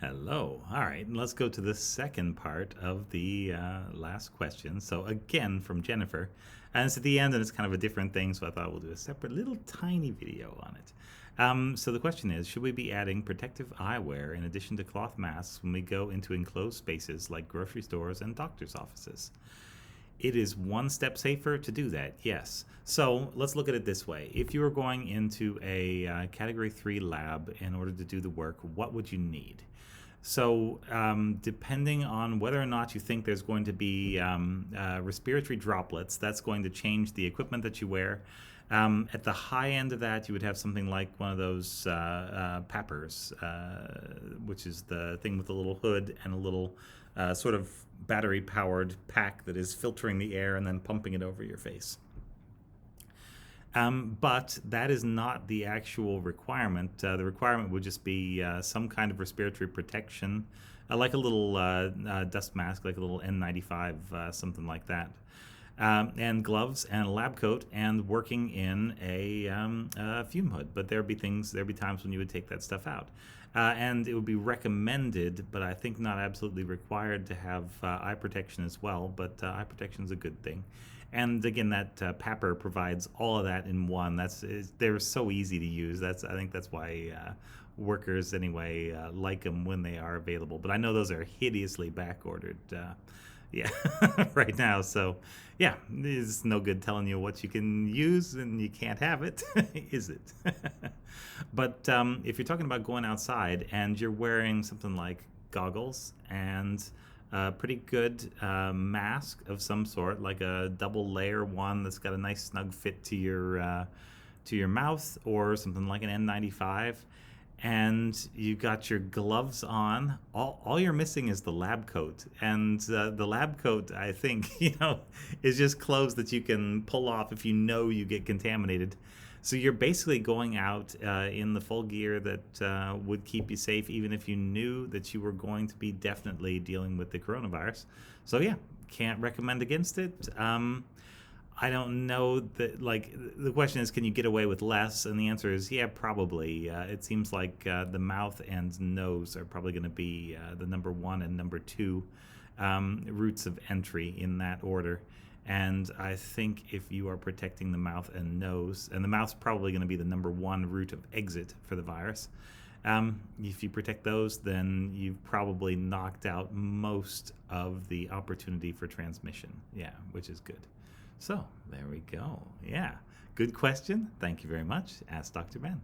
Hello. All right, and let's go to the second part of the last question. So again from Jennifer, and it's at the end, and it's kind of a different thing. So I thought we'll do a separate little tiny video on it. So the question is, should we be adding protective eyewear in addition to cloth masks when we go into enclosed spaces like grocery stores and doctors' offices? It is one step safer to do that, yes. So let's look at it this way. If you were going into a category 3 lab in order to do the work, what would you need? So, depending on whether or not you think there's going to be respiratory droplets, that's going to change the equipment that you wear. At the high end of that, you would have something like one of those PAPRs, which is the thing with a little hood and a little sort of battery powered pack that is filtering the air and then pumping it over your face. But that is not the actual requirement. The requirement would just be some kind of respiratory protection, like a little dust mask, like a little N95, something like that. And gloves and a lab coat and working in a fume hood. But there'd be times when you would take that stuff out. And it would be recommended, but I think not absolutely required, to have eye protection as well. But eye protection is a good thing. And again, that PAPR provides all of that in one. They're so easy to use. I think that's why workers anyway like them when they are available. But I know those are hideously back ordered. Yeah, right now. So, yeah, it's no good telling you what you can use and you can't have it, is it? But if you're talking about going outside and you're wearing something like goggles and a pretty good mask of some sort, like a double layer one that's got a nice snug fit to your mouth, or something like an N95, and you got your gloves on. All you're missing is the lab coat, and the lab coat, I think, is just clothes that you can pull off if you know you get contaminated. So you're basically going out in the full gear that would keep you safe, even if you knew that you were going to be definitely dealing with the coronavirus. So yeah, can't recommend against it. I don't know that, like, the question is, can you get away with less? And the answer is, yeah, probably. It seems like the mouth and nose are probably going to be the number one and number two routes of entry in that order. And I think if you are protecting the mouth and nose, and the mouth's probably going to be the number one route of exit for the virus, if you protect those, then you've probably knocked out most of the opportunity for transmission. Yeah, which is good. So there we go. Yeah, good question. Thank you very much. Ask Dr. Ben.